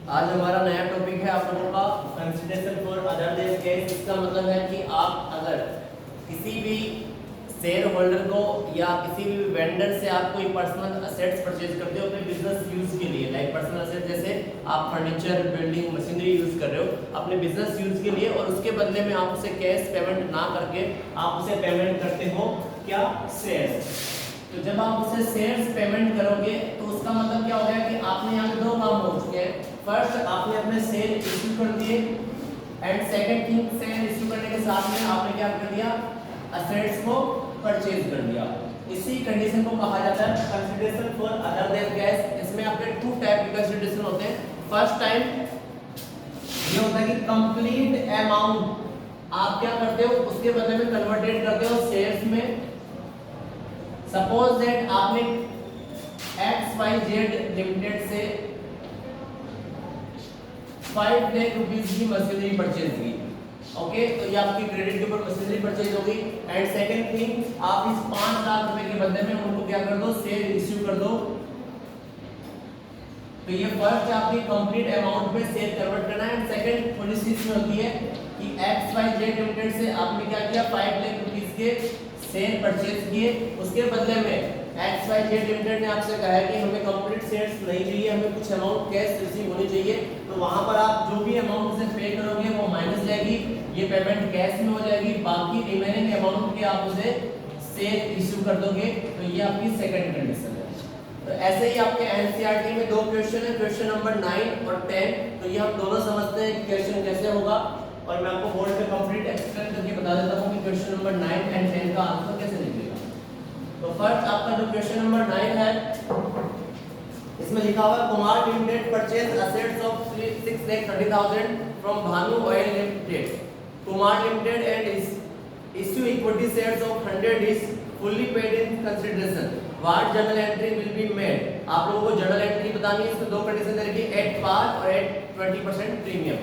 आज हमारा नया टॉपिक है आप लोगों का consideration for other than cash. इसका मतलब है कि आप अगर किसी भी शेयर होल्डर को या किसी भी वेंडर से आप कोई पर्सनल असेट्स परचेज करते हो अपने बिजनेस यूज के लिए, लाइक पर्सनल असेट जैसे आप फर्नीचर, बिल्डिंग, मशीनरी यूज कर रहे हो अपने बिजनेस यूज के लिए, और उसके बदले में आप उसे कैश पेमेंट ना करके आप उसे पेमेंट करते हो क्या, शेयर्स। तो जब आप उसे शेयर्स पेमेंट करोगे तो उसका मतलब क्या हो गया कि आपने यहाँ पे दो काम हो चुके हैं। फर्स्ट, आपने अपने शेयर इश्यू कर दिए, and second thing, share issue करने के साथ में आपने क्या कर दिया, असेट्स को परचेज कर दिया। इसी कंडीशन को कहा जाता है consideration for other than cash. इसमें आपके टू टाइप के कंसिडरेशन होते हैं। फर्स्ट टाइप ये होता है कि कंप्लीट अमाउंट आप क्या करते हो उसके बदले में कन्वर्टेड करते हो शेयर्स में। सपोज दैट आपने XYZ लिमिटेड से 5 लाख रुपीस की मशीनरी परचेज की। ओके, तो ये आपकी क्रेडिट के ऊपर मशीनरी परचेज होगी। एंड सेकंड थिंग, आप इस 5 लाख रुपए के बदले में उनको क्या कर दो, शेयर इश्यू कर दो। तो ये फर्स्ट आपकी कंप्लीट अमाउंट में शेयर कन्वर्ट करना है। एंड सेकंड पॉलिसी इसमें होती है कि XYZ लिमिटेड से आपने क्या किया, 5 लाख रुपीस के शेयर परचेज किए, उसके बदले में XYZ लिमिटेड ने आपसे कहा है कि हमें कंप्लीट शेयर्स नहीं चाहिए, हमें कुछ अमाउंट कैश रिसीव होनी चाहिए। तो वहां पर आप जो भी अमाउंट उसे पे करोगे वो माइनस जाएगी, ये पेमेंट कैश में हो जाएगी, बाकी रिमेनिंग अमाउंट के आप उसे शेयर इश्यू कर दोगे। तो ये आपकी सेकंड कंडीशन है। तो ऐसे ही आपके एनसीईआरटी में दो क्वेश्चन है, क्वेश्चन नंबर 9 और 10। तो ये हम दोनों समझते हैं कि क्वेश्चन कैसे होगा, और मैं आपको बोर्ड पे कंप्लीट एक्सप्लेन करके बता देता हूं कि क्वेश्चन नंबर 9 एंड 10 का आंसर कैसे निकलेगा। तो फर्स्ट आपका जो क्वेश्चन नंबर 9 है, इसमें लिखा हुआ है Kumar limited purchase assets of 6,30,000 from Bhanu oil limited. Kumar limited and issue equity shares of 100 is fully paid in consideration. What journal entry will be made. आप लोगों को जर्नल एंट्री बतानी है। इसमें दो कंडीशन दे रखी है, एट पार और एट 20% प्रीमियम।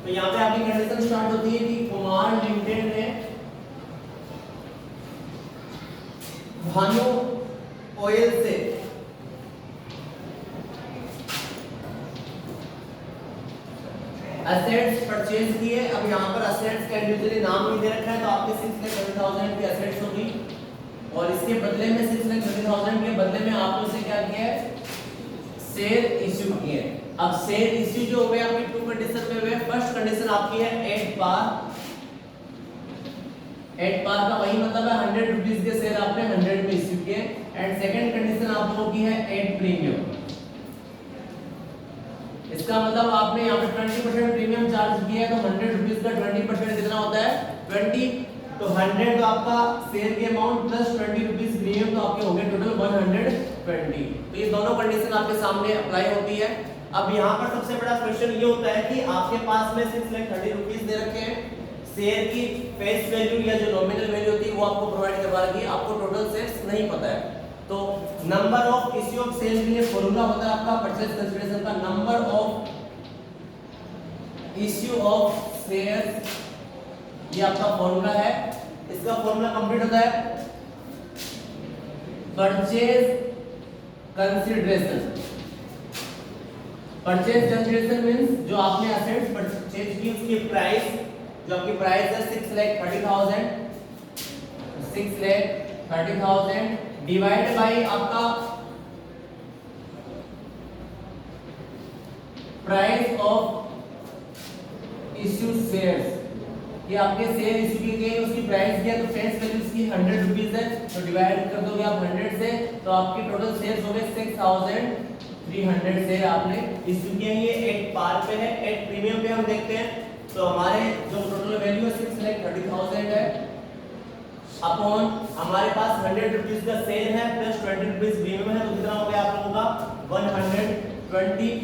तो यहाँ पे आपकी कंडीशन स्टार्ट होती है कि कुमार लिमिटेड ने भानु ऑयल से असेट्स परचेज किए। अब यहाँ पर असेट्स का इंडिविजुअली नाम नहीं दे रखा है, तो आपके 6,30,000 की असेट्स होगी, और इसके बदले में 6,30,000 के बदले में आपने उसे क्या किया है, शेयर इश्यू किए। अब शेयर इश्यू जो हुए आपकी टू कंडीशन में हुए। फर्स्ट कंडीशन आपकी है एट पार। एट पार का वही मतलब है 100 रुपीस के शेयर आपने 100 में इश्यू किए। एंड सेकंड कंडीशन आप लोगों की है एट प्रीमियम। इसका मतलब आपने यहाँ पे 20% प्रीमियम चार्ज किया है, तो 100 रुपीस का 20% कितना होता है, 20। तो 100 तो आपका शेयर के अमाउंट प्लस 20 रुपीस प्रीमियम, तो आपके हो गए टोटल 120। तो ये दोनों कंडीशन आपके सामने अप्लाई होती है। अब यहाँ पर सबसे बड़ा क्वेश्चन ये होता है कि आपके पास में 6,30,000 रुपीस दे रखे हैं, शेयर की फेस वैल्यू या जो नॉमिनल वैल्यू होती है वो आपको प्रोवाइड करवा रखी है, आपको टोटल शेयर्स नहीं पता है। तो number of issue of shares के लिए फॉर्मूला होता है आपका परचेज कंसीडरेशन का, number of issue of shares, ये आपका फॉर्मूला है। इसका फॉर्मूला कंप्लीट होता है purchase consideration. Purchase consideration means जो आपने असेट्स परचेज की उसकी प्राइस, जो आपकी प्राइस है 6,30,000, 6,30,000 डिवाइड बाय आपका प्राइस ऑफ इश्यू शेयर्स। ये आपके शेयर इश्यू किए गए, उसकी प्राइस क्या, तो फेस वैल्यू इसकी 100 रुपीस है, तो डिवाइड कर दोगे आप 100 से, तो आपकी टोटल शेयर्स हो गए 6,300 शेयर आपने इश्यू किए। ये एट पार पे है। एट प्रीमियम पे हम देखते हैं, तो हमारे जो टोटल वैल्यू है 6,30,000 है, अपॉन हमारे पास 100 रुपीस का शेयर है प्लस 20 रुपीस प्रीमियम है, तो कितना हो गया आप लोगों का 120।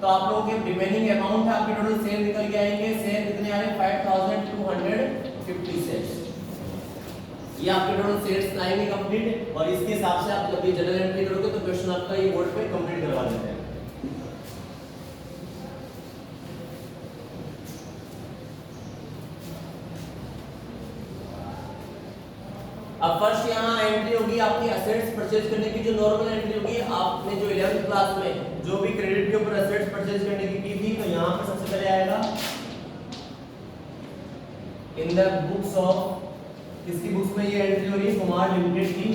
तो आप लोगों के रिमेनिंग अमाउंट है, आपके टोटल शेयर निकल के आएंगे। शेयर कितने आ रहे हैं, 5,250 शेयर्स। ये आपके टोटल शेयर्स आएंगे कंप्लीट, और इसके हिसाब से आप जब ये जनरल एंट्री करोगे तो क्वेश्चन आपका ये बोर्ड पे कंप्लीट करवा देते हैं। अब फर्स्ट यहाँ एंट्री होगी आपकी असेट्स परचेज करने की, जो नॉर्मल एंट्री होगी। आपने जो 11th क्लास में जो भी क्रेडिट के ऊपर असेट्स परचेज करने की थी इन द बुक्स ऑफ, किसकी बुक्स में ये एंट्री हो रही है, कुमार लिमिटेड की।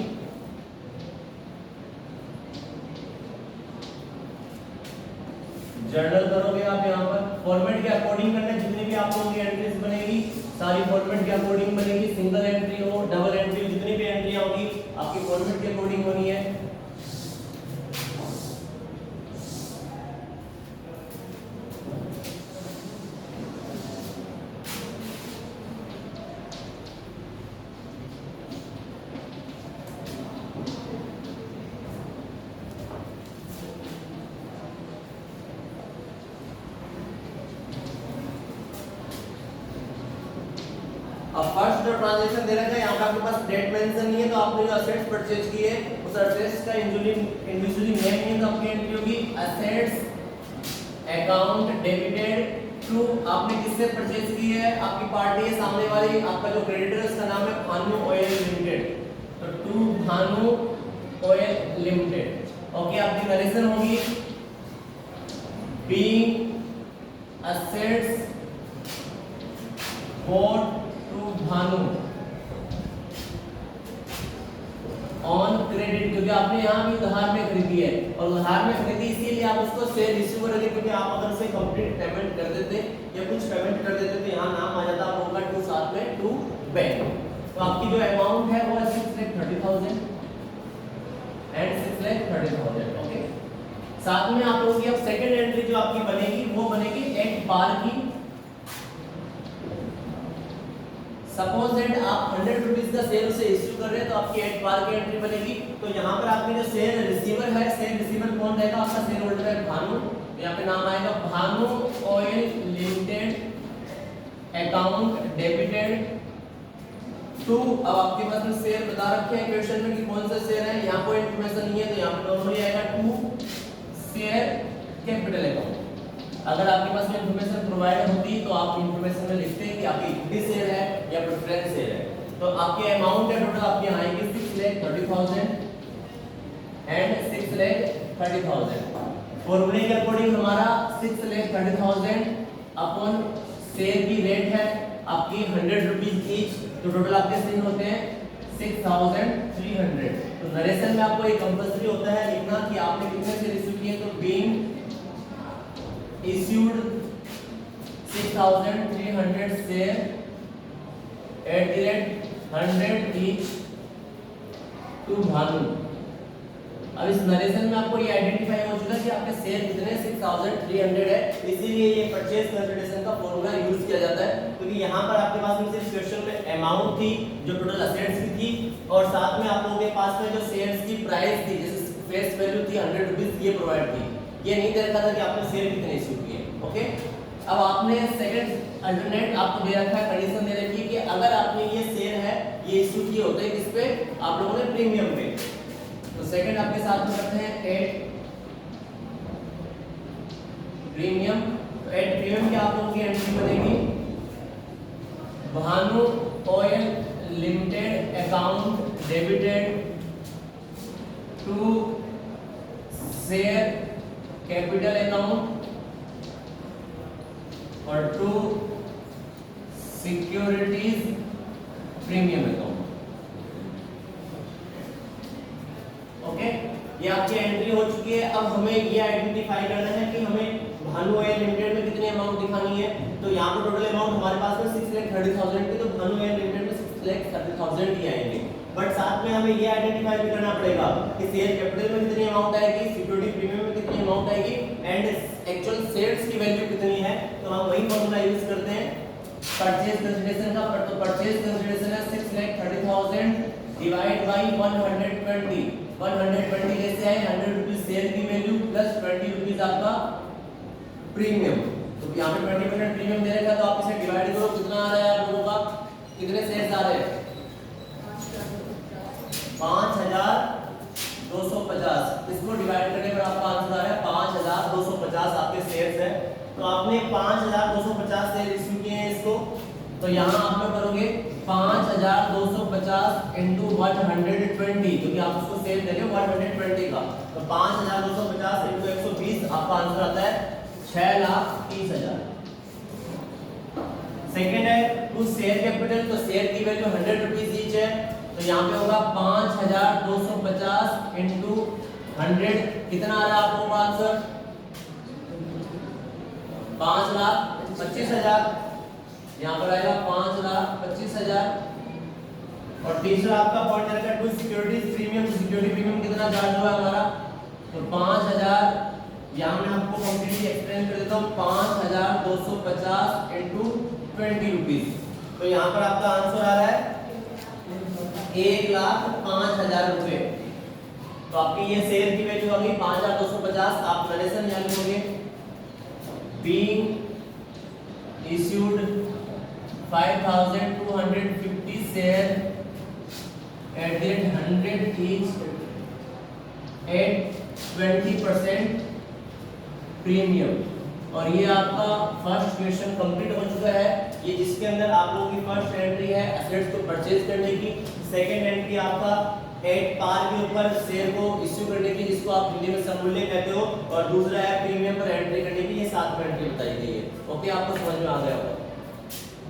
जर्नल करोगे आप यहाँ पर, फॉर्मेट के अकॉर्डिंग करना, जितनी भी आप लोगों की एंट्रीज बनेगी सारी फॉर्मेट के अकॉर्डिंग बनेगी, सिंगल एंट्री हो डबल एंट्री हो, जितनी भी एंट्री होगी आपकी फॉर्मेट के अकॉर्डिंग होनी है। अब फर्स्ट जो ट्रांजैक्शन दे रखा है यहाँ पे आपके पास डेट मेंशन नहीं है, तो आपने जो असेट्स परचेज किए उस असेट्स का इंडिविजुअली नेम नहीं, तो आपकी एंट्री होगी असेट्स अकाउंट डेबिटेड टू, आपने किससे परचेज की है, आपकी पार्टी है सामने वाली, आपका जो क्रेडिटर है उसका नाम है भानु ऑयल लिमिटेड, तो to Bhanu oil Limited. Okay, आपकी नरेशन होगी being assets bought to Bhanu on credit, क्योंकि आपने यहाँ भी उधार में खरीदी है और उधार में खरीदी इसीलिए आप उसको सेल रिसीवर रखे, क्योंकि आप अगर से कंप्लीट पेमेंट कर देते या कुछ पेमेंट कर देते तो यहाँ नाम आ जाता आप लोगों का टू साथ में टू बैंक। तो आपकी जो अमाउंट है वो है 6,30,000 एंड 6,30,000। ओके, साथ में आप लोगों की अब सेकंड एंट्री जो आपकी बनेगी वो बनेगी एक बार की। सपोज दैट आप 100 रुपीस का सेल से इश्यू कर रहे हैं तो आपकी एट बार की एंट्री बनेगी। तो यहाँ पर आपकी जो सेल रिसीवर है, सेल रिसीवर कौन रहेगा, आपका सेल होल्डर है भानु, यहाँ पे नाम आएगा Bhanu oil limited account debited to. अब आपके पास में शेयर बता रखे हैं क्वेश्चन में कि कौन सा शेयर है, यहाँ कोई इंफॉर्मेशन नहीं है तो यहाँ पे नॉर्मली आएगा टू शेयर कैपिटल अकाउंट। अगर आपके पास में इंफॉर्मेशन प्रोवाइड होती तो आप इंफॉर्मेशन में लिखते हैं कि आपकी इक्विटी शेयर है या प्रेफरेंस शेयर है। तो आपकी अमाउंट है टोटल आपकी यहाँ आएगी 6,30,000 एंड 6,30,000। फॉर्मूले के अकॉर्डिंग हमारा 6,30,000 अपॉन शेयर की रेट है आपकी 100 रुपीज ईच, तो टोटल आपके शेयर होते हैं 6,300। तो नरेशन में आपको एक कंपल्सरी होता है लिखना कि आपने कितने शेयर इश्यू किए, तो being issued 6,300 share at the rate 100 each to Bhanu. अब इस नरेशन में आपको ये आइडेंटिफाई हो चुका कि आपके शेयर कितने 6,300 है, इसीलिए ये परचेज कंसिडरेशन का फॉर्मूला यूज किया जाता है, क्योंकि यहाँ पर आपके पास में सिर्फ क्वेश्चन में अमाउंट थी जो टोटल असेट्स की थी और साथ में आप लोगों के पास में जो शेयर्स की प्राइस थी जैसे फेस वैल्यू थी 100 रुपीज ये प्रोवाइड थी, ये नहीं दे रखा था कि आपने शेयर कितने इश्यू किए। ओके, अब आपने सेकंड अल्टरनेट आपको दे रखा है, कंडीशन दे रखी है कि अगर आपने ये शेयर है ये इश्यू किए होते हैं किस पे, आप लोगों ने प्रीमियम पे, तो सेकंड आपके साथ में रखते हैं एट प्रीमियम। तो एट प्रीमियम की आप लोगों की एंट्री बनेगी Bhanu oil limited account debited to share capital account और to securities premium account. Okay, ये आपकी एंट्री हो चुकी है। अब हमें ये आइडेंटिफाई करना है कि हमें भानु ऑयल लिमिटेड में कितनी अमाउंट दिखानी है। तो यहाँ पर टोटल अमाउंट हमारे पास में 6,30,000 की, तो भानु ऑयल लिमिटेड में 6,30,000 ही आएंगे, बट साथ में हमें ये आइडेंटिफाई भी करना पड़ेगा कि शेयर कैपिटल में कितनी अमाउंट आएगी, सिक्योरिटी प्रीमियम में कितनी अमाउंट आएगी एंड एक्चुअल शेयर्स की वैल्यू कितनी है। तो हम वही फॉर्मूला यूज करते हैं परचेज कंसीडरेशन का। तो परचेज कंसीडरेशन है 6,30,000 डिवाइड बाय 120। 120 कैसे आए, 100 रुपीज शेयर की वैल्यू प्लस 20 रुपीज आपका प्रीमियम। तो यहाँ पे 20% प्रीमियम दे रखा, तो आप इसे डिवाइड करो, कितना आ रहा है आप लोगों का, कितने शेयर्स आ रहे हैं 5,250। इसको डिवाइड करने पर आपका आंसर आ रहा है 5,250 आपके शेयर्स है। तो आपने 5,250 शेयर इश्यू किए हैं इसको, तो यहाँ आप लोग करोगे 5,250 इंटू 120, क्योंकि आप उसको शेयर दे रहे हो 120 का, तो 5,250 इंटू 120 आपका आंसर आता है 6,30,000। सेकेंड है टू शेयर कैपिटल, तो शेयर की वैल्यू 100 रुपीज ईच है, तो यहाँ पे होगा 5250 इंटू 100, कितना आ रहा है आपको आंसर? 5,25,000। यहाँ पर आएगा 5,25,000। और तीसरा आपका पॉइंट रहेगा to security premium, security premium कितना चार्ज हुआ हमारा? तो 5,000, यहाँ मैं आपको कंप्लीटली एक्सप्लेन कर देता हूँ, 5,250 इंटू 20 रुपीज, तो यहाँ पर आपका आंसर आ रहा है 1,05,000 रुपए। तो आपकी ये शेयर की वैल्यू आ गई 5,250। आप नरेशन यहाँ लिखोगे, being issued 5,250 share at the rate 100 each at 20% premium. और ये आपका फर्स्ट क्वेश्चन कंप्लीट हो चुका है, ये जिसके अंदर आप लोगों की फर्स्ट एंट्री है एसेट्स को परचेज करने की, सेकंड एंट्री आपका एट पार के ऊपर शेयर को इश्यू करने की, जिसको आप हिंदी में सममूल्य कहते हो, और दूसरा है प्रीमियम पर एंट्री करने की। ये 7 एंट्री बताई गई है। ओके, आपको समझ में आ गया होगा।